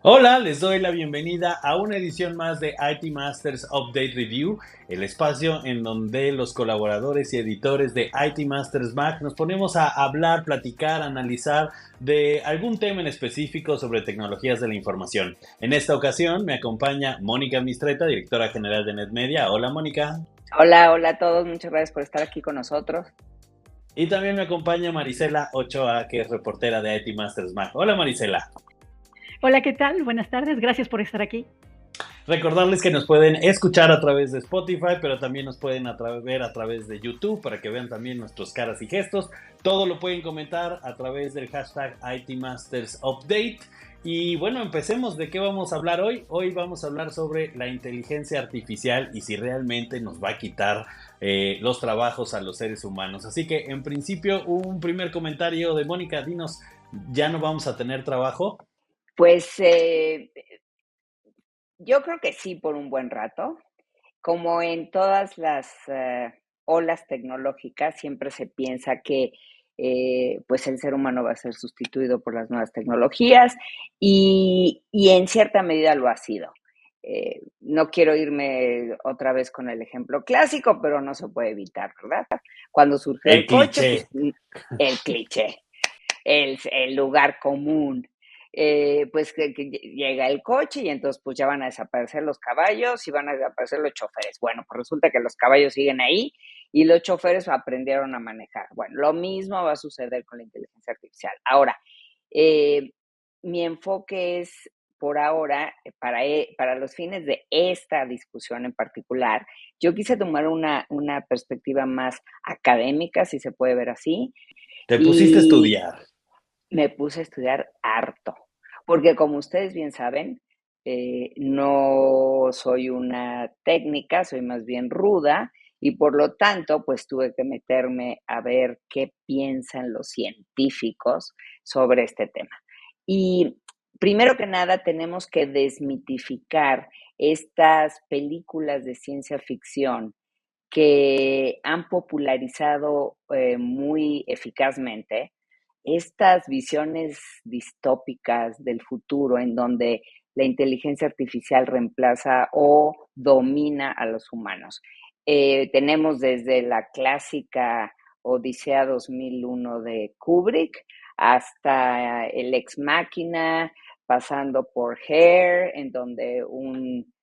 Hola, les doy la bienvenida a una edición más de IT Masters Update Review, el espacio en donde los colaboradores y editores de IT Masters Mac nos ponemos a hablar, platicar, analizar de algún tema en específico sobre tecnologías de la información. En esta ocasión me acompaña Mónica Mistreta, directora general de NetMedia. Hola, Mónica. Hola, hola a todos, muchas gracias por estar aquí con nosotros. Y también me acompaña Marisela Ochoa, que es reportera de IT Masters Mac. Hola, Marisela. Hola, ¿qué tal? Buenas tardes, gracias por estar aquí. Recordarles que nos pueden escuchar a través de Spotify, pero también nos pueden ver a través de YouTube para que vean también nuestros caras y gestos. Todo lo pueden comentar a través del hashtag ITMastersUpdate. Y bueno, empecemos. ¿De qué vamos a hablar hoy? Hoy vamos a hablar sobre la inteligencia artificial y si realmente nos va a quitar los trabajos a los seres humanos. Así que en principio un primer comentario de Mónica. Dinos, ¿ya no vamos a tener trabajo? Pues yo creo que sí por un buen rato. Como en todas las olas tecnológicas, siempre se piensa que pues el ser humano va a ser sustituido por las nuevas tecnologías y en cierta medida lo ha sido. No quiero irme otra vez con el ejemplo clásico, pero no se puede evitar, ¿verdad? Cuando surgió El el coche, pues cliché. el cliché. El lugar común. Pues que llega el coche y entonces pues ya van a desaparecer los caballos y van a desaparecer los choferes. Bueno, pues resulta que los caballos siguen ahí y los choferes aprendieron a manejar. Bueno, lo mismo va a suceder con la inteligencia artificial. Ahora, eh, mi enfoque es por ahora, para los fines de esta discusión en particular, yo quise tomar una perspectiva más académica, si se puede ver así, Te pusiste a y estudiar. me puse a estudiar harto, porque como ustedes bien saben, no soy una técnica, soy más bien ruda y por lo tanto, pues tuve que meterme a ver qué piensan los científicos sobre este tema. Y primero que nada, tenemos que desmitificar estas películas de ciencia ficción que han popularizado muy eficazmente estas visiones distópicas del futuro en donde la inteligencia artificial reemplaza o domina a los humanos. Tenemos desde la clásica Odisea 2001 de Kubrick hasta el Ex Machina, pasando por Hair, en donde un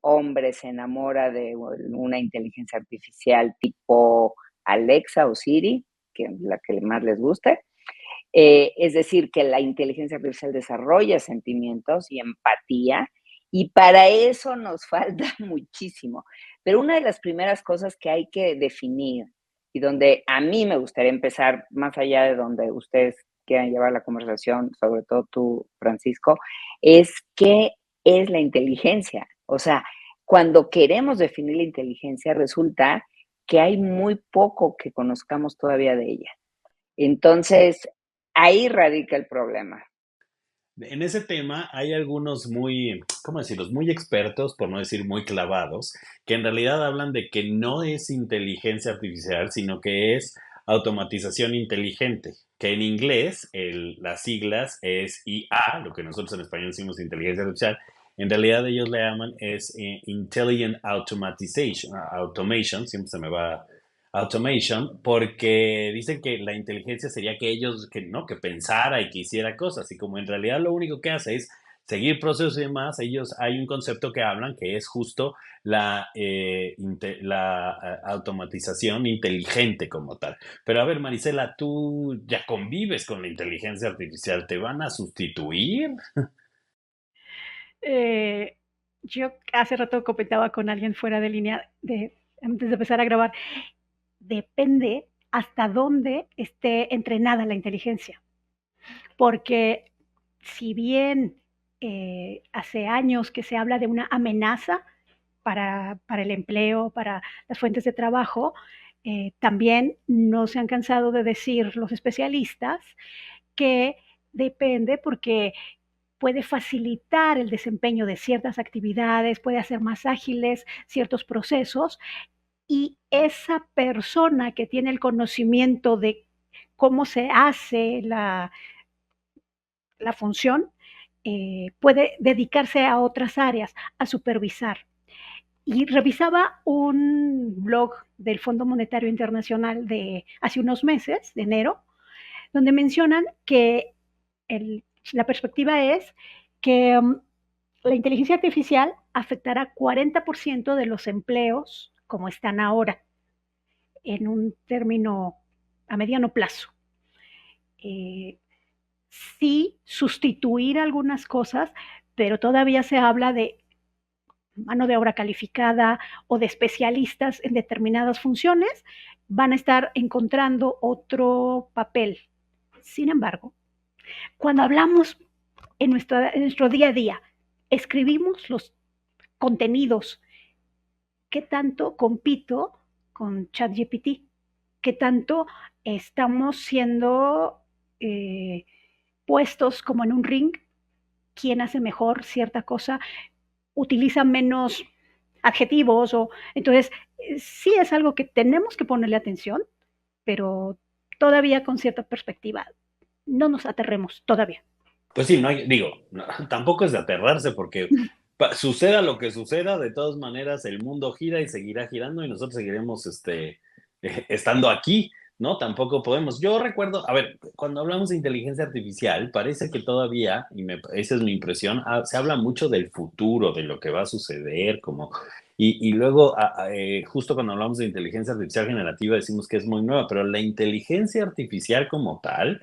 hombre se enamora de una inteligencia artificial tipo Alexa o Siri, que la que más les guste. Es decir, que la inteligencia artificial desarrolla sentimientos y empatía, y para eso nos falta muchísimo. Pero una de las primeras cosas que hay que definir, y donde a mí me gustaría empezar, más allá de donde ustedes quieran llevar la conversación, sobre todo tú, Francisco, es qué es la inteligencia. O sea, cuando queremos definir la inteligencia, resulta que hay muy poco que conozcamos todavía de ella. Entonces, ahí radica el problema. En ese tema hay algunos muy, ¿cómo decirlos? Muy expertos, por no decir muy clavados, que en realidad hablan de que no es inteligencia artificial, sino que es automatización inteligente, que en inglés las siglas es IA, lo que nosotros en español decimos inteligencia artificial. En realidad ellos le llaman es Intelligent Automation, siempre se me va automation, porque dicen que la inteligencia sería que ellos, que no, que pensara y que hiciera cosas, y como en realidad lo único que hace es seguir procesos y demás, ellos hay un concepto que hablan que es justo la automatización inteligente como tal. Pero a ver, Marisela, tú ya convives con la inteligencia artificial, ¿te van a sustituir? Eh, yo hace rato comentaba con alguien fuera de línea, antes de empezar a grabar, depende hasta dónde esté entrenada la inteligencia, porque si bien hace años que se habla de una amenaza para el empleo, para las fuentes de trabajo, también no se han cansado de decir los especialistas que depende porque puede facilitar el desempeño de ciertas actividades, puede hacer más ágiles ciertos procesos y esa persona que tiene el conocimiento de cómo se hace la función, puede dedicarse a otras áreas, a supervisar. Y revisaba un blog del Fondo Monetario Internacional de hace unos meses, de enero, donde mencionan que la perspectiva es que la inteligencia artificial afectará 40% de los empleos como están ahora, en un término a mediano plazo. Sí, sustituir algunas cosas, pero todavía se habla de mano de obra calificada o de especialistas en determinadas funciones, van a estar encontrando otro papel. Sin embargo, cuando hablamos en nuestro día a día, escribimos los contenidos, ¿qué tanto compito con ChatGPT? ¿Qué tanto estamos siendo puestos como en un ring? ¿Quién hace mejor cierta cosa? ¿Utiliza menos adjetivos? Entonces, sí es algo que tenemos que ponerle atención, pero todavía con cierta perspectiva. No nos aterremos todavía. Pues sí, no hay, digo, no, tampoco es de aterrarse porque suceda lo que suceda, de todas maneras el mundo gira y seguirá girando y nosotros seguiremos estando aquí, ¿no? Tampoco podemos. Yo recuerdo, a ver, cuando hablamos de inteligencia artificial, parece que todavía, esa es mi impresión, se habla mucho del futuro, de lo que va a suceder, como, y luego, justo cuando hablamos de inteligencia artificial generativa, decimos que es muy nueva, pero la inteligencia artificial como tal,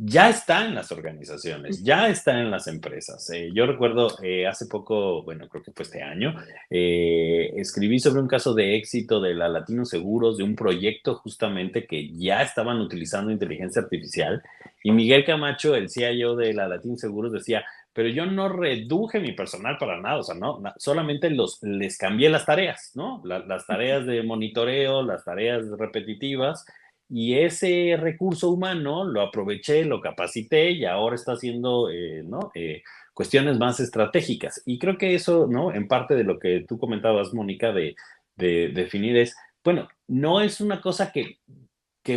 ya está en las organizaciones, ya está en las empresas. Yo recuerdo hace poco, bueno, creo que fue este año, escribí sobre un caso de éxito de la Latino Seguros, de un proyecto justamente que ya estaban utilizando inteligencia artificial. Y Miguel Camacho, el CIO de la Latino Seguros, decía, pero yo no reduje mi personal para nada, o sea, no, solamente les cambié las tareas, ¿no? Las tareas de monitoreo, las tareas repetitivas, y ese recurso humano lo aproveché, lo capacité y ahora está haciendo ¿no? Cuestiones más estratégicas. Y creo que eso, ¿no? En parte de lo que tú comentabas, Mónica, de definir es, bueno, no es una cosa que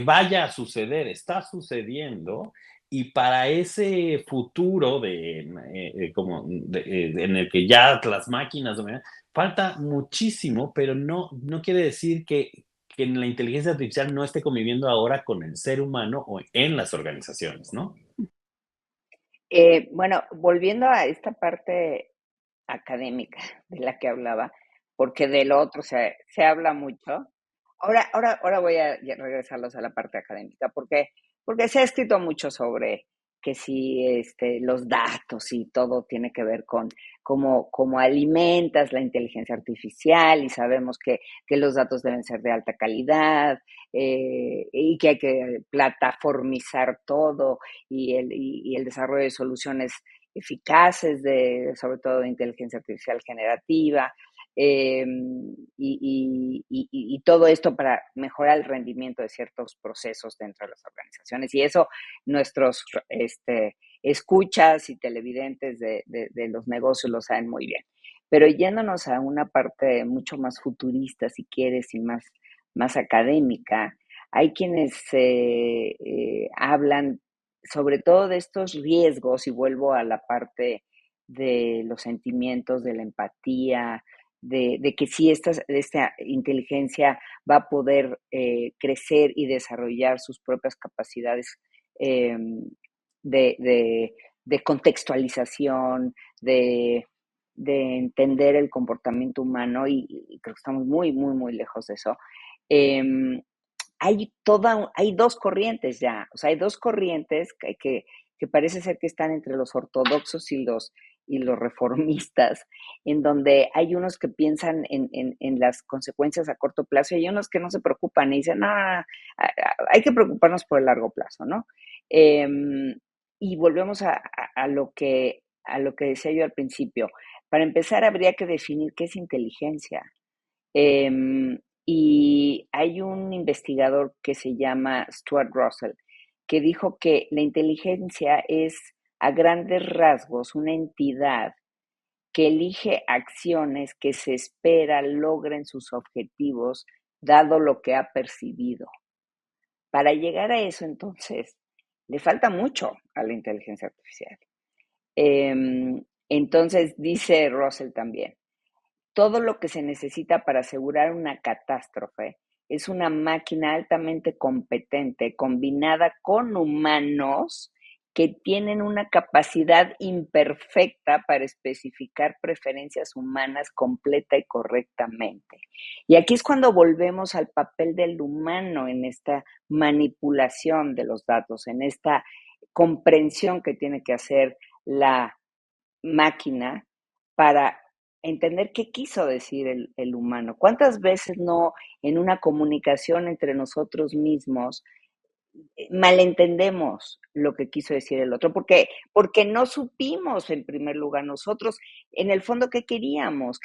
vaya a suceder, está sucediendo. Y para ese futuro en el que ya las máquinas, falta muchísimo, pero no quiere decir que la inteligencia artificial no esté conviviendo ahora con el ser humano o en las organizaciones, ¿no? Bueno, volviendo a esta parte académica de la que hablaba, porque del otro se habla mucho. Ahora voy a regresarlos a la parte académica, porque se ha escrito mucho sobre que si los datos y todo tiene que ver con cómo alimentas la inteligencia artificial y sabemos que los datos deben ser de alta calidad y que hay que plataformizar todo y el desarrollo de soluciones eficaces, sobre todo de inteligencia artificial generativa, eh, y todo esto para mejorar el rendimiento de ciertos procesos dentro de las organizaciones. Y eso nuestros escuchas y televidentes de los negocios lo saben muy bien. Pero yéndonos a una parte mucho más futurista, si quieres, y más académica, hay quienes hablan sobre todo de estos riesgos, y vuelvo a la parte de los sentimientos, de la empatía, de que si esta inteligencia va a poder crecer y desarrollar sus propias capacidades eh, de contextualización, de entender el comportamiento humano, y creo que estamos muy, muy, muy lejos de eso. Hay dos corrientes ya, o sea, hay dos corrientes que parece ser que están entre los ortodoxos y los reformistas, en donde hay unos que piensan en las consecuencias a corto plazo y hay unos que no se preocupan y dicen, no, hay que preocuparnos por el largo plazo, ¿no? Y volvemos a lo que decía yo al principio. Para empezar, habría que definir qué es inteligencia. Y hay un investigador que se llama Stuart Russell, que dijo que la inteligencia es a grandes rasgos una entidad que elige acciones que se espera logren sus objetivos dado lo que ha percibido. Para llegar a eso, entonces, le falta mucho a la inteligencia artificial. Entonces, dice Russell también, todo lo que se necesita para asegurar una catástrofe es una máquina altamente competente combinada con humanos que tienen una capacidad imperfecta para especificar preferencias humanas completa y correctamente. Y aquí es cuando volvemos al papel del humano en esta manipulación de los datos, en esta comprensión que tiene que hacer la máquina para entender qué quiso decir el humano. ¿Cuántas veces no en una comunicación entre nosotros mismos malentendemos lo que quiso decir el otro? Porque no supimos en primer lugar nosotros, en el fondo, qué queríamos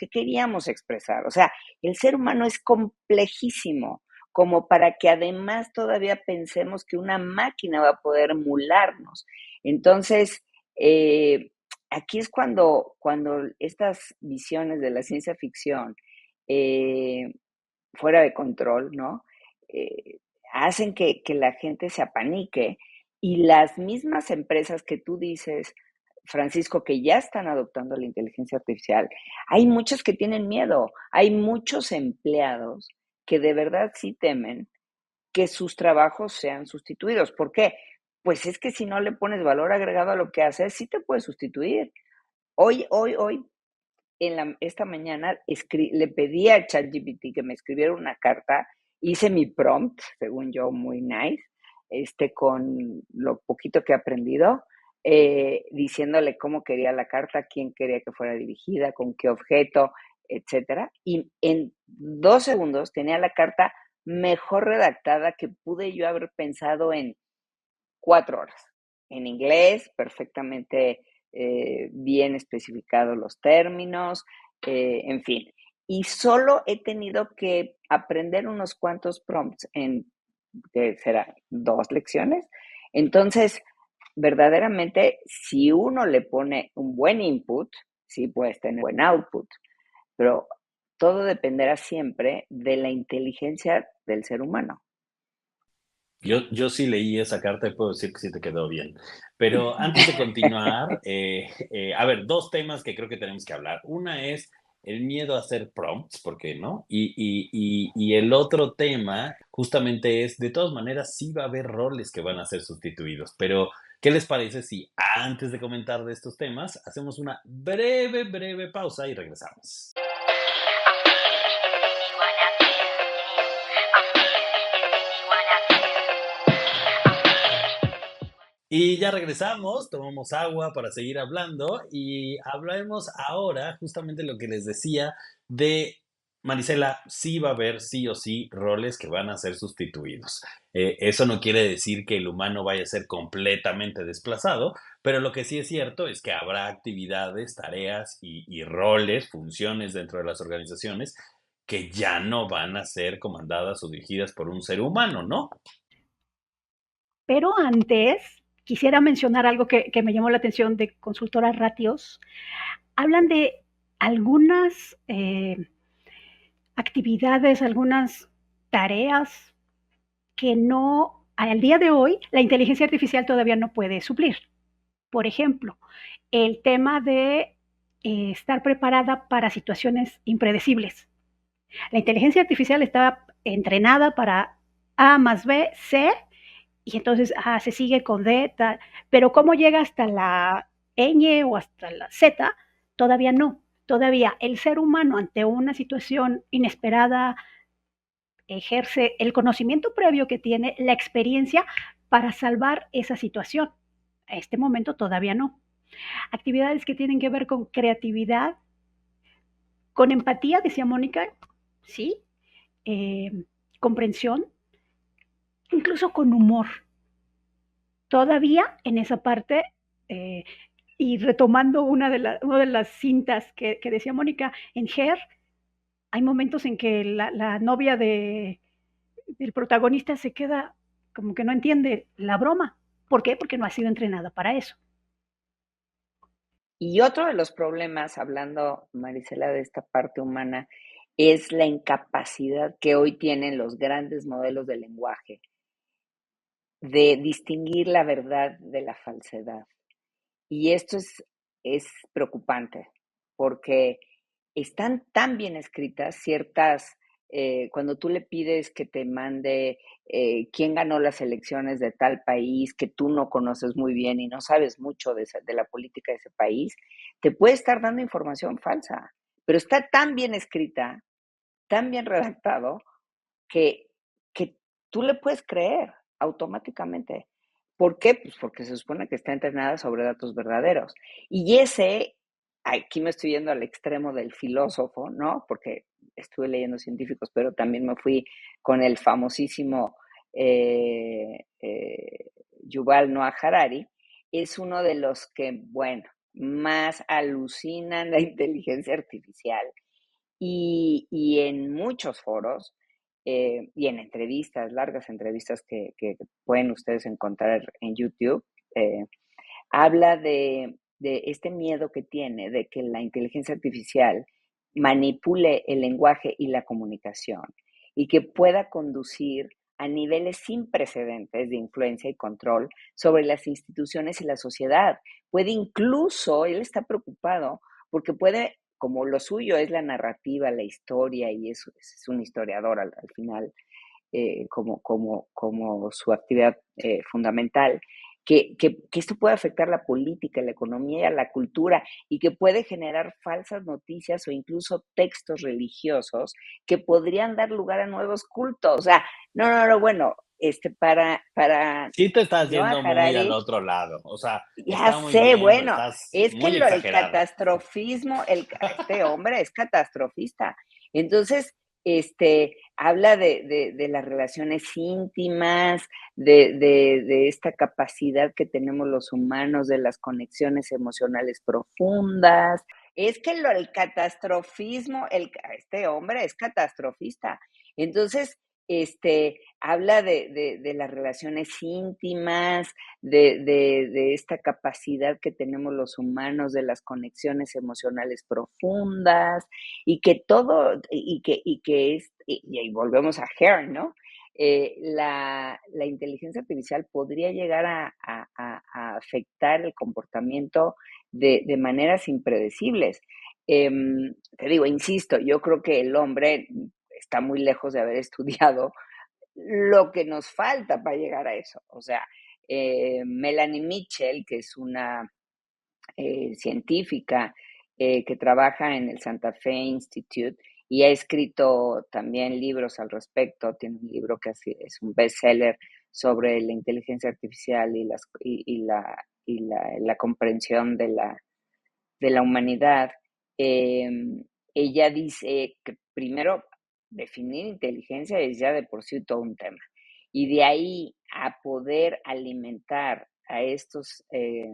expresar. O sea, el ser humano es complejísimo como para que además todavía pensemos que una máquina va a poder emularnos. Entonces, aquí es cuando estas visiones de la ciencia ficción fuera de control, ¿no? Hacen que la gente se apanique y las mismas empresas que tú dices, Francisco, que ya están adoptando la inteligencia artificial, hay muchos que tienen miedo, hay muchos empleados que de verdad sí temen que sus trabajos sean sustituidos. ¿Por qué? Pues es que si no le pones valor agregado a lo que haces, sí te puede sustituir. Hoy, esta mañana le pedí a ChatGPT que me escribiera una carta, hice mi prompt, según yo, muy nice, con lo poquito que he aprendido, diciéndole cómo quería la carta, quién quería que fuera dirigida, con qué objeto, etcétera. Y en 2 segundos tenía la carta mejor redactada que pude yo haber pensado en 4 horas. En inglés, perfectamente bien especificados los términos, en fin. Y solo he tenido que aprender unos cuantos prompts en, ¿qué será? 2 lecciones. Entonces, verdaderamente, si uno le pone un buen input, sí puedes tener buen output, pero todo dependerá siempre de la inteligencia del ser humano. Yo sí leí esa carta y puedo decir que sí te quedó bien. Pero antes de continuar, a ver, dos temas que creo que tenemos que hablar. Una es el miedo a hacer prompts, ¿por qué no? Y el otro tema justamente es, de todas maneras, sí va a haber roles que van a ser sustituidos, pero ¿qué les parece si antes de comentar de estos temas, hacemos una breve pausa y regresamos? Y ya regresamos, tomamos agua para seguir hablando y hablaremos ahora justamente lo que les decía de Marisela, sí va a haber sí o sí roles que van a ser sustituidos. Eso no quiere decir que el humano vaya a ser completamente desplazado, pero lo que sí es cierto es que habrá actividades, tareas y roles, funciones dentro de las organizaciones que ya no van a ser comandadas o dirigidas por un ser humano, ¿no? Pero antes, quisiera mencionar algo que me llamó la atención de Consultoras Ratios. Hablan de algunas actividades, algunas tareas que no, al día de hoy, la inteligencia artificial todavía no puede suplir. Por ejemplo, el tema de estar preparada para situaciones impredecibles. La inteligencia artificial está entrenada para A más B, C, y entonces se sigue con D, tal, pero cómo llega hasta la ñ o hasta la Z, todavía no. Todavía el ser humano ante una situación inesperada ejerce el conocimiento previo que tiene, la experiencia para salvar esa situación. A este momento todavía no. Actividades que tienen que ver con creatividad, con empatía, decía Mónica, sí, comprensión, incluso con humor. Todavía en esa parte, eh, y retomando una de las cintas que decía Mónica, en Her, hay momentos en que la novia del protagonista se queda como que no entiende la broma. ¿Por qué? Porque no ha sido entrenada para eso. Y otro de los problemas, hablando, Marisela, de esta parte humana, es la incapacidad que hoy tienen los grandes modelos de lenguaje de distinguir la verdad de la falsedad. Y esto es es preocupante porque están tan bien escritas ciertas, cuando tú le pides que te mande quién ganó las elecciones de tal país que tú no conoces muy bien y no sabes mucho de la política de ese país, te puede estar dando información falsa, pero está tan bien escrita, tan bien redactado, que, que tú le puedes creer automáticamente. ¿Por qué? Pues porque se supone que está entrenada sobre datos verdaderos. Y aquí me estoy yendo al extremo del filósofo, ¿no? Porque estuve leyendo científicos, pero también me fui con el famosísimo Yuval Noah Harari. Es uno de los que, bueno, más alucinan la inteligencia artificial y en muchos foros y en entrevistas, largas entrevistas que pueden ustedes encontrar en YouTube, eh, habla de este miedo que tiene de que la inteligencia artificial manipule el lenguaje y la comunicación y que pueda conducir a niveles sin precedentes de influencia y control sobre las instituciones y la sociedad. Puede incluso, él está preocupado porque puede, como lo suyo es la narrativa, la historia, y es un historiador al final, como su actividad fundamental, que esto puede afectar la política, la economía, la cultura y que puede generar falsas noticias o incluso textos religiosos que podrían dar lugar a nuevos cultos. O sea, no, bueno, para Sí te estás Noah yendo muy al Harari, otro lado, o sea, ya está muy sé, bien, pero bueno, estás es que muy el exagerada. catastrofismo, este hombre es catastrofista. Entonces, habla de las relaciones íntimas, de esta capacidad que tenemos los humanos, de las conexiones emocionales profundas. Es que el catastrofismo, este hombre es catastrofista. Entonces, habla de las relaciones íntimas, de esta capacidad que tenemos los humanos, de las conexiones emocionales profundas, y que todo, y volvemos a Hare, ¿no? La inteligencia artificial podría llegar a afectar el comportamiento de maneras impredecibles. Te digo, insisto, yo creo que el hombre está muy lejos de haber estudiado lo que nos falta para llegar a eso. O sea, Melanie Mitchell, que es una científica que trabaja en el Santa Fe Institute y ha escrito también libros al respecto. Tiene un libro que es un bestseller sobre la inteligencia artificial y la comprensión de la humanidad. Eh, Ella dice que primero definir inteligencia es ya de por sí todo un tema. Y de ahí a poder alimentar a estos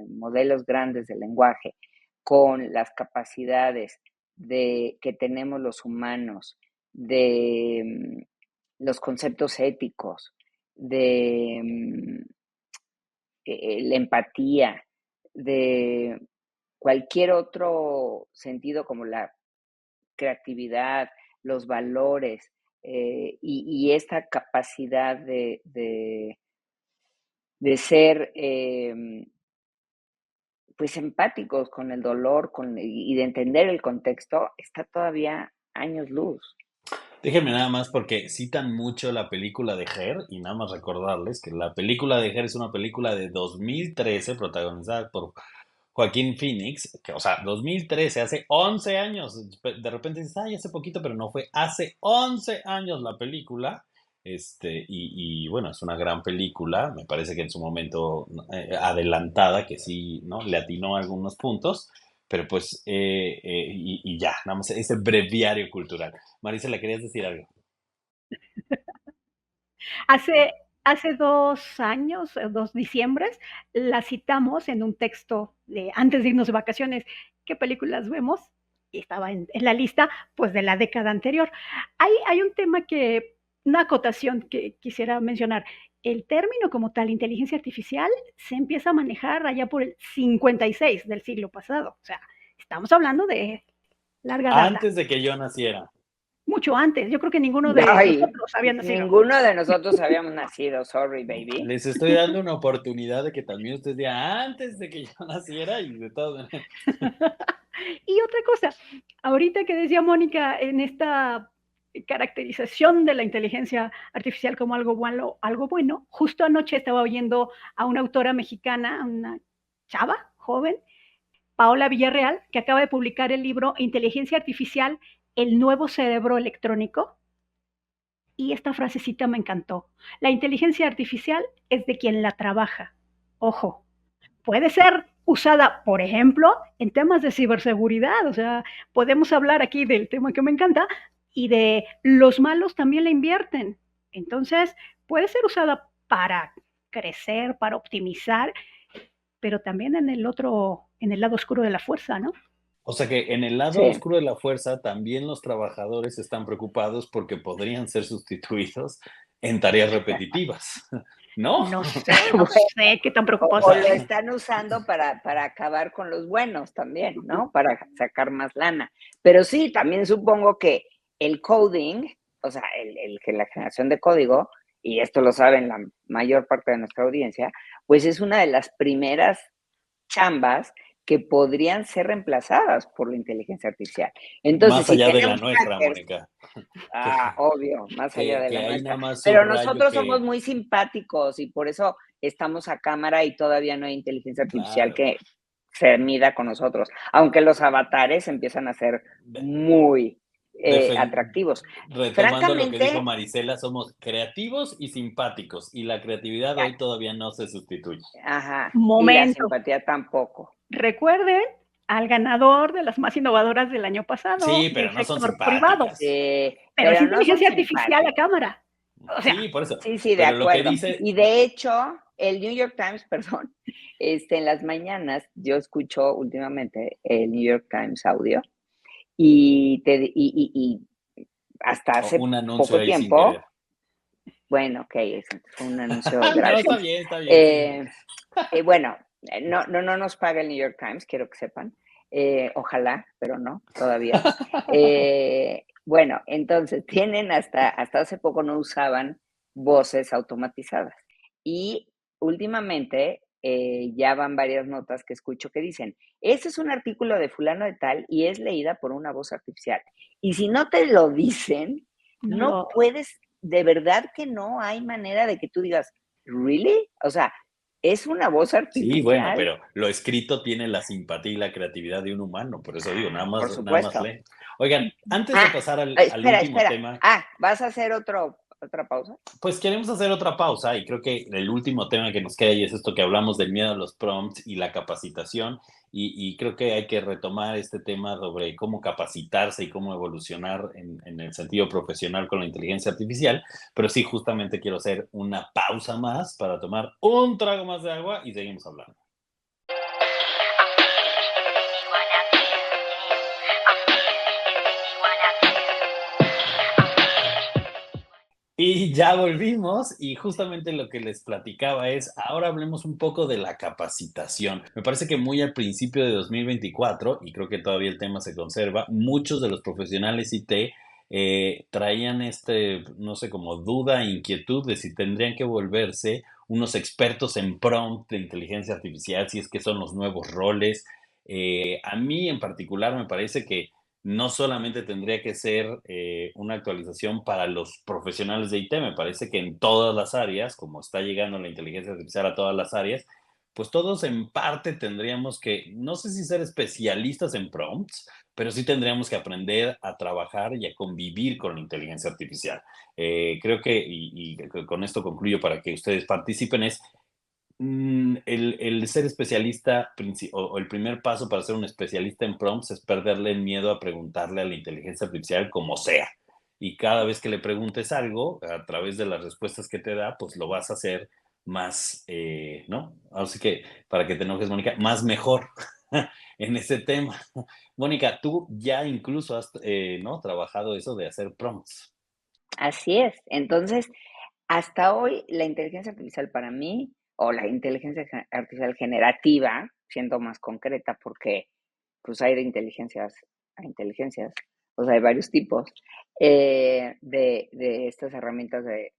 modelos grandes de lenguaje con las capacidades que tenemos los humanos, de los conceptos éticos, de la empatía, de cualquier otro sentido como la creatividad, los valores y esta capacidad de ser pues empáticos con el dolor y de entender el contexto, está todavía años luz. Déjenme nada más porque citan mucho la película de Her y nada más recordarles que la película de Her es una película de 2013 protagonizada por Joaquín Phoenix, que, o sea, 2013, hace 11 años. De repente dices, ay, hace poquito, pero no fue hace 11 años la película. Y bueno, es una gran película, me parece que en su momento adelantada, que sí, ¿no? Le atinó algunos puntos, pero pues, y ya, nada más ese breviario cultural. Marisa, ¿le querías decir algo? Hace, hace 2 años, 2 diciembres, la citamos en un texto de antes de irnos de vacaciones. ¿Qué películas vemos? Y estaba en la lista, pues, de la década anterior. Hay un tema una acotación que quisiera mencionar. El término como tal, inteligencia artificial, se empieza a manejar allá por el 56 del siglo pasado. O sea, estamos hablando de larga data. Antes de que yo naciera. mucho antes. Yo creo que ninguno de Ay, nosotros había nacido. ninguno de nosotros habíamos nacido, sorry, baby. Les estoy dando una oportunidad de que también ustedes digan antes de que yo naciera y de todas maneras. Y otra cosa, ahorita que decía Mónica en esta caracterización de la inteligencia artificial como algo bueno, justo anoche estaba oyendo a una autora mexicana, una chava joven, Paola Villarreal, que acaba de publicar el libro Inteligencia Artificial, el nuevo cerebro electrónico. Y esta frasecita me encantó. La inteligencia artificial es de quien la trabaja. Ojo, puede ser usada, por ejemplo, en temas de ciberseguridad. O sea, podemos hablar aquí del tema que me encanta y de los malos también la invierten. Entonces, puede ser usada para crecer, para optimizar, pero también en el lado oscuro de la fuerza, ¿no? O sea que en el lado Sí. oscuro de la fuerza también los trabajadores están preocupados porque podrían ser sustituidos en tareas repetitivas, ¿no? No sé qué tan O, preocupados o están. lo están usando para acabar con los buenos también, ¿no? Para sacar más lana. Pero sí, también supongo que el coding, o sea, la generación de código, y esto lo saben la mayor parte de nuestra audiencia, pues es una de las primeras chambas que podrían ser reemplazadas por la inteligencia artificial. Entonces, Más si allá de la tenemos nuestra, hackers, Mónica, que, obvio, más allá de que la ahí nuestra. nada más Pero subrayo nosotros somos que, muy simpáticos y por eso estamos a cámara y todavía no hay inteligencia artificial claro, que se mida con nosotros, aunque los avatares empiezan a ser muy defen- atractivos. retomando lo que dijo Francamente, Marisela, somos creativos y simpáticos y la creatividad hoy todavía no se sustituye. ajá, y la Momento. simpatía tampoco. Recuerden al ganador de las más innovadoras del año pasado Sí, pero del no son sector privado. simpáticas. Pero es Pero no son inteligencia artificial a simpáticos. cámara. O sea, Sí, por eso. Sí, sí, de Pero lo que acuerdo. dice, Y de hecho, el New York Times, perdón, en las mañanas yo escucho últimamente el New York Times audio y hasta hace un anuncio poco ahí sin tiempo, querer. bueno, ok, fue un anuncio No, gratis. está bien, sí. Eh, bueno, no nos paga el New York Times, quiero que sepan. Ojalá, pero no, todavía. Bueno, entonces tienen hasta hace poco no usaban voces automatizadas. Y últimamente ya van varias notas que escucho que dicen, este es un artículo de fulano de tal y es leída por una voz artificial. Y si no te lo dicen, no no lo. puedes, de verdad que no hay manera de que tú digas, ¿really? O sea, es una voz Sí, bueno, artificial, pero lo escrito tiene la simpatía y la creatividad de un humano, por eso digo, por nada más supuesto. lee. Oigan, antes de Ah, pasar al espera, último espera. tema, ¿Vas a hacer otra pausa? pues queremos hacer otra pausa y creo que el último tema que nos queda y es esto que hablamos del miedo a los prompts y la capacitación y creo que hay que retomar este tema sobre cómo capacitarse y cómo evolucionar en el sentido profesional con la inteligencia artificial, pero sí justamente quiero hacer una pausa más para tomar un trago más de agua y seguimos hablando. Y ya volvimos y justamente lo que les platicaba es, ahora hablemos un poco de la capacitación. Me parece que muy al principio de 2024, y creo que todavía el tema se conserva, muchos de los profesionales IT traían no sé, como duda, inquietud de si tendrían que volverse unos expertos en prompt de inteligencia artificial, si es que son los nuevos roles. A mí en particular me parece que no solamente tendría que ser una actualización para los profesionales de IT, me parece que en todas las áreas, como está llegando la inteligencia artificial a todas las áreas, pues todos en parte tendríamos que, no sé si ser especialistas en prompts, pero sí tendríamos que aprender a trabajar y a convivir con la inteligencia artificial. Creo que, y con esto concluyo para que ustedes participen, es el ser especialista o el primer paso para ser un especialista en prompts es perderle el miedo a preguntarle a la inteligencia artificial como sea. Y cada vez que le preguntes algo, a través de las respuestas que te da, pues lo vas a hacer más, ¿no? Así que, para que te enojes, Mónica, más mejor en ese tema. Mónica, tú ya incluso has, ¿no? Trabajado eso de hacer prompts. Así es. Entonces, hasta hoy la inteligencia artificial para mí, o la inteligencia artificial generativa, siendo más concreta, porque pues hay de inteligencias a inteligencias, o sea, hay varios tipos de estas herramientas de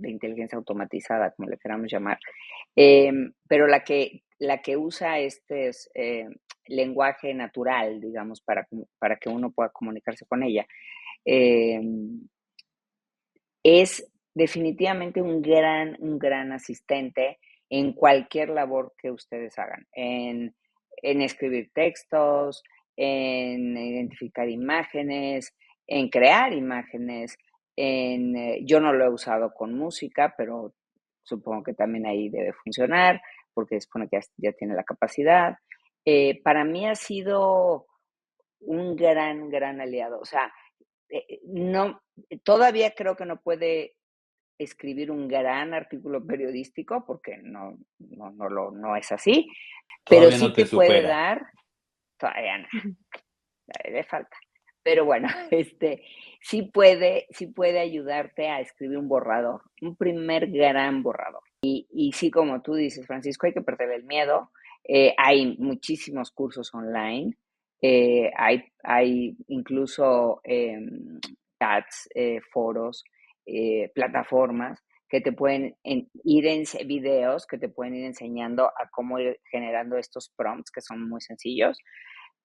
inteligencia automatizada, como le queramos llamar. Pero la que usa este lenguaje natural, digamos, para que uno pueda comunicarse con ella, eh, es definitivamente un gran asistente en cualquier labor que ustedes hagan, en escribir textos, en identificar imágenes, en crear imágenes, yo no lo he usado con música, pero supongo que también ahí debe funcionar, porque supone que ya tiene la capacidad. Para mí ha sido un gran aliado. O sea, no, todavía creo que no puede escribir un gran artículo periodístico porque no es así, pero Todavía no sí te te puede supera. dar, todavía no, le falta. Pero bueno, sí puede ayudarte a escribir un borrador, un primer gran borrador. Y sí, como tú dices, Francisco, hay que perder el miedo. Hay muchísimos cursos online, hay incluso chats, foros, plataformas que te pueden videos que te pueden ir enseñando a cómo ir generando estos prompts que son muy sencillos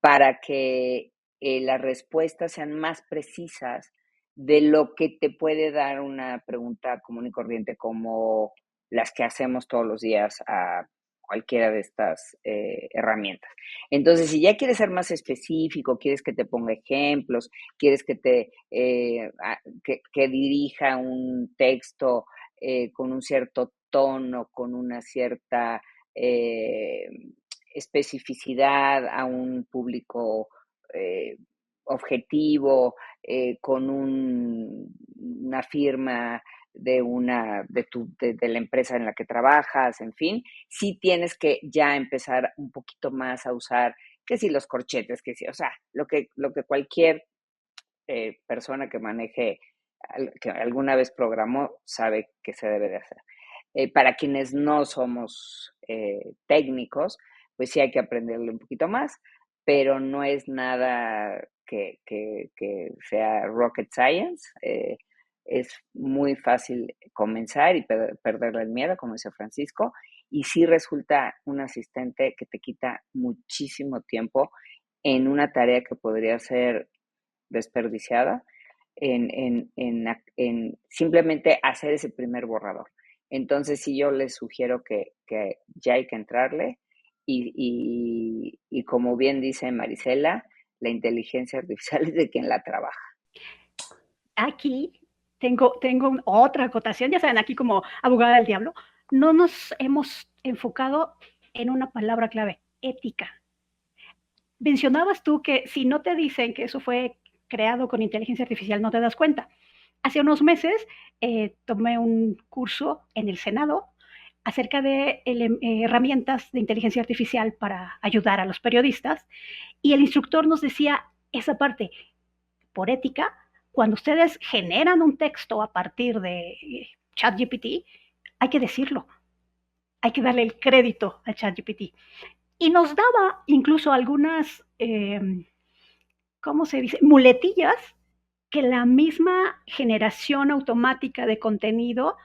para que las respuestas sean más precisas de lo que te puede dar una pregunta común y corriente como las que hacemos todos los días a cualquiera de estas herramientas. Entonces, si ya quieres ser más específico, quieres que te ponga ejemplos, quieres que que dirija un texto con un cierto tono, con una cierta eh, especificidad a un público eh, objetivo, con una firma de la empresa en la que trabajas, en fin, sí tienes que ya empezar un poquito más a usar, que si los corchetes, que si, o sea, lo que cualquier persona que maneje, que alguna vez programó, sabe que se debe de hacer. Para quienes no somos técnicos, pues sí hay que aprenderle un poquito más, pero no es nada que sea rocket science. Es muy fácil comenzar y perderle el miedo, como dice Francisco, y sí resulta un asistente que te quita muchísimo tiempo en una tarea que podría ser desperdiciada en simplemente hacer ese primer borrador. Entonces, sí, yo les sugiero que ya hay que entrarle y como bien dice Marisela, la inteligencia artificial es de quien la trabaja. Aquí tengo otra acotación, ya saben, aquí como abogada del diablo, no nos hemos enfocado en una palabra clave, ética. Mencionabas tú que si no te dicen que eso fue creado con inteligencia artificial, no te das cuenta. Hace unos meses tomé un curso en el Senado acerca de herramientas de inteligencia artificial para ayudar a los periodistas y el instructor nos decía esa parte, por ética, cuando ustedes generan un texto a partir de ChatGPT, hay que decirlo, hay que darle el crédito a ChatGPT. Y nos daba incluso algunas, ¿cómo se dice? Muletillas que la misma generación automática de contenido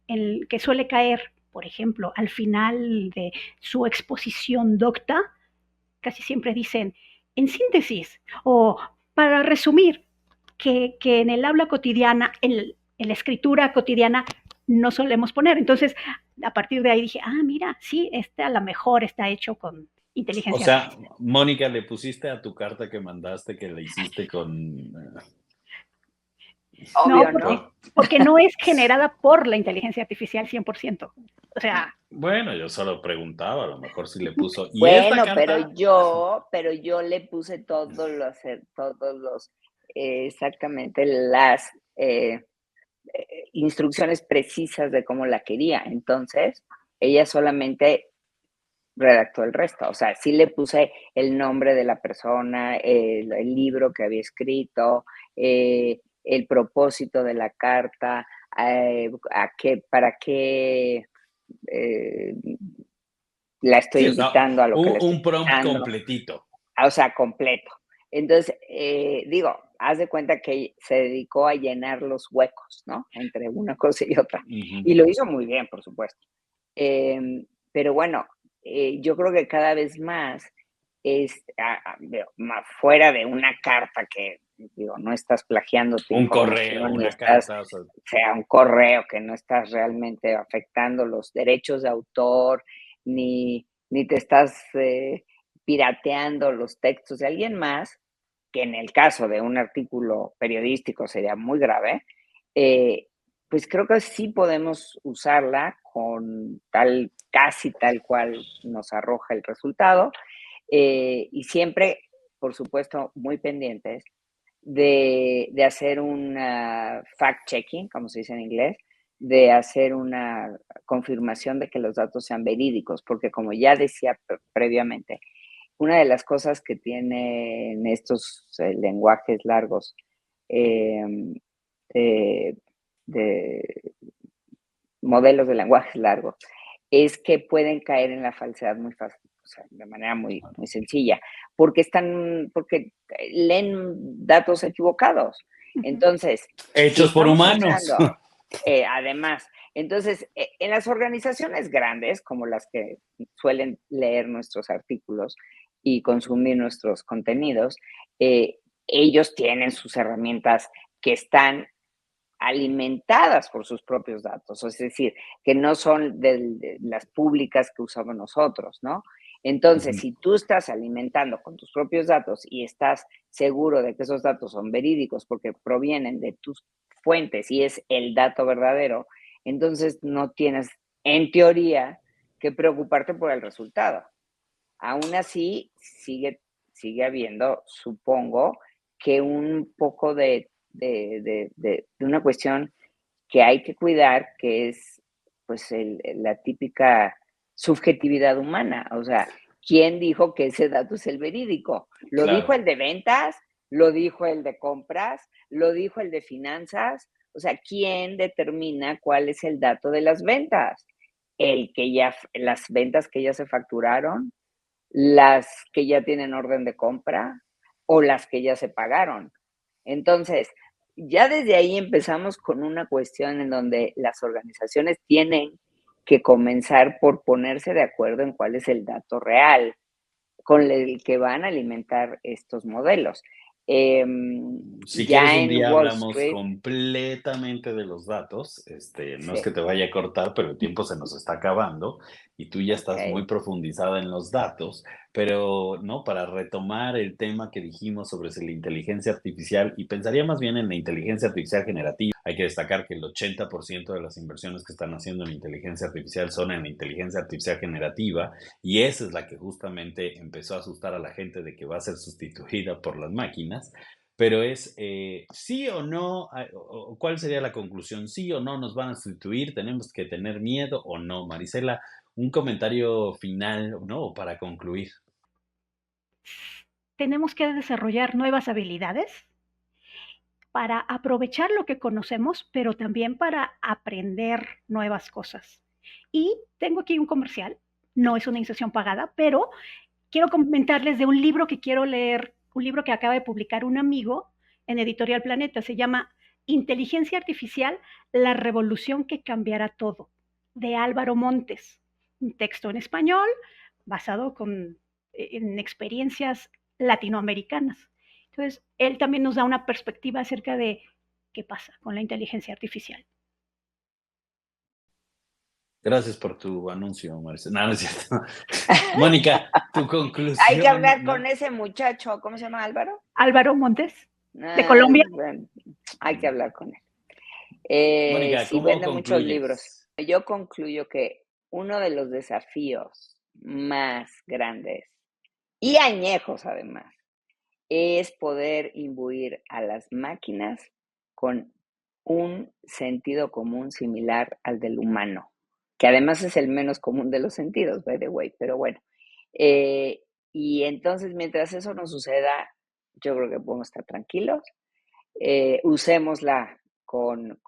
que suele caer, por ejemplo, al final de su exposición docta, casi siempre dicen, en síntesis, o para resumir, que en el habla cotidiana, en la escritura cotidiana, no solemos poner. Entonces, a partir de ahí dije, mira, sí, a lo mejor está hecho con O inteligencia sea, artificial. Mónica, le pusiste a tu carta que mandaste que la hiciste Obvio, No, ¿no? porque no es generada por la inteligencia artificial 100%. O sea, Bueno, yo solo preguntaba, a lo mejor si le puso. Y esta Bueno, carta, pero yo le puse todos los, exactamente las instrucciones precisas de cómo la quería. Entonces, ella solamente redactó el resto. O sea, sí le puse el nombre de la persona, el libro que había escrito, el propósito de la carta, para qué la estoy sí, o sea, invitando a lo que la estoy un prompt invitando. completito. O sea, completo. Entonces, digo, haz de cuenta que se dedicó a llenar los huecos, ¿no? Entre una cosa y otra. Ujú. Y lo hizo muy bien, por supuesto. Pero bueno, yo creo que cada vez más fuera de una carta que, digo, no estás plagiando tu Un correo, información, ni una estás, carta, o sea, sea un correo, que no estás realmente afectando los derechos de autor, ni te estás pirateando los textos de alguien más, que en el caso de un artículo periodístico sería muy grave. eh, pues creo que sí podemos usarla con casi tal cual nos arroja el resultado, y siempre, por supuesto, muy pendientes de hacer un fact-checking, como se dice en inglés, de hacer una confirmación de que los datos sean verídicos, porque como ya decía previamente, una de las cosas que tienen estos lenguajes largos, eh, eh, de modelos de lenguajes largos, es que pueden caer en la falsedad muy fácil, o sea, de manera muy, muy sencilla, porque leen datos equivocados. Entonces, si hechos por estamos humanos. usando, además, entonces, en las organizaciones grandes, como las que suelen leer nuestros artículos y consumir nuestros contenidos, ellos tienen sus herramientas que están alimentadas por sus propios datos, es decir, que no son de las públicas que usamos nosotros, ¿no? Entonces, Ujú. si tú estás alimentando con tus propios datos y estás seguro de que esos datos son verídicos porque provienen de tus fuentes y es el dato verdadero, entonces no tienes, en teoría, que preocuparte por el resultado. Aún así, sigue habiendo, supongo, que un poco de una cuestión que hay que cuidar, que es pues la típica subjetividad humana. O sea, ¿quién dijo que ese dato es el verídico? ¿Lo dijo Claro. el de ventas? ¿Lo dijo el de compras? ¿Lo dijo el de finanzas? O sea, ¿quién determina cuál es el dato de las ventas? Las ventas que ya se facturaron, las que ya tienen orden de compra o las que ya se pagaron. Entonces, ya desde ahí empezamos con una cuestión en donde las organizaciones tienen que comenzar por ponerse de acuerdo en cuál es el dato real con el que van a alimentar estos modelos. Si quieres, Ya un en día Wall hablamos Street, completamente de los datos. No es sí, que te vaya a cortar, pero el tiempo se nos está acabando y tú ya estás ok. muy profundizada en los datos. Pero, ¿no? Para retomar el tema que dijimos sobre si la inteligencia artificial, y pensaría más bien en la inteligencia artificial generativa, hay que destacar que el 80% de las inversiones que están haciendo en inteligencia artificial son en la inteligencia artificial generativa, y esa es la que justamente empezó a asustar a la gente de que va a ser sustituida por las máquinas. Pero es sí o no, ¿cuál sería la conclusión? ¿Sí o no nos van a sustituir? ¿Tenemos que tener miedo o no? Marisela, un comentario final, ¿no? Para concluir. Tenemos que desarrollar nuevas habilidades para aprovechar lo que conocemos, pero también para aprender nuevas cosas. Y tengo aquí un comercial, no es una inserción pagada, pero quiero comentarles de un libro que quiero leer, un libro que acaba de publicar un amigo en Editorial Planeta, se llama Inteligencia Artificial, la revolución que cambiará todo, de Álvaro Montes, un texto en español basado en experiencias latinoamericanas. Entonces, él también nos da una perspectiva acerca de qué pasa con la inteligencia artificial. Gracias por tu anuncio, Marisela. No, no es cierto. Mónica, tu Hay que conclusión, hablar con ¿no? ese muchacho, ¿cómo se llama, Álvaro? Álvaro Montes, de Ah, Colombia. bueno, hay que hablar con él. Mónica, Sí, ¿cómo vende muchos libros. concluyes? Yo concluyo que uno de los desafíos más grandes y añejos además es poder imbuir a las máquinas con un sentido común similar al del humano, que además es el menos común de los sentidos, by the way, pero bueno. Eh, y entonces, mientras eso no suceda, yo creo que podemos estar tranquilos. Usémosla como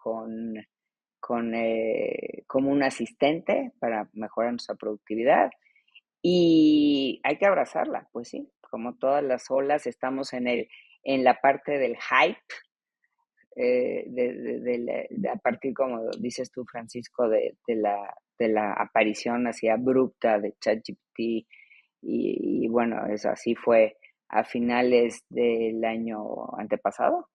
un asistente para mejorar nuestra productividad y hay que abrazarla, pues sí, como todas las olas, estamos en la parte del hype, a partir, como dices tú, Francisco, de la aparición así abrupta de ChatGPT, y bueno, eso así fue a finales del año antepasado,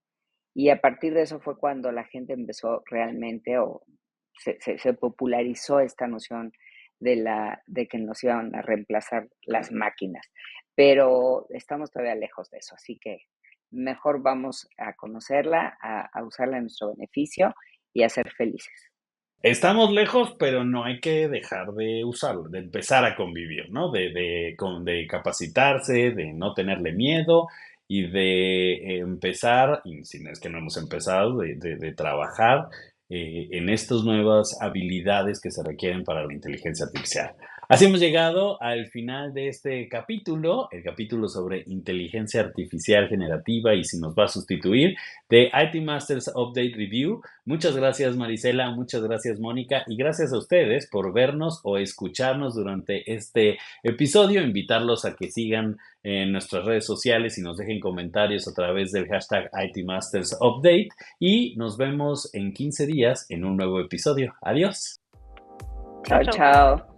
y a partir de eso fue cuando la gente empezó realmente, o se popularizó esta noción de que nos iban a reemplazar las máquinas. Pero estamos todavía lejos de eso, así que mejor vamos a conocerla, a usarla en nuestro beneficio y a ser felices. Estamos lejos, pero no hay que dejar de usarlo, de empezar a convivir, ¿no? De capacitarse, de no tenerle miedo y de empezar, y si no es que no hemos empezado, de trabajar en estas nuevas habilidades que se requieren para la inteligencia artificial. Así hemos llegado al final de este capítulo, el capítulo sobre inteligencia artificial generativa y si nos va a sustituir, de IT Masters Update Review. Muchas gracias Marisela, muchas gracias Mónica y gracias a ustedes por vernos o escucharnos durante este episodio. Invitarlos a que sigan en nuestras redes sociales y nos dejen comentarios a través del hashtag IT Masters Update y nos vemos en 15 días en un nuevo episodio. Adiós. Chao, chao.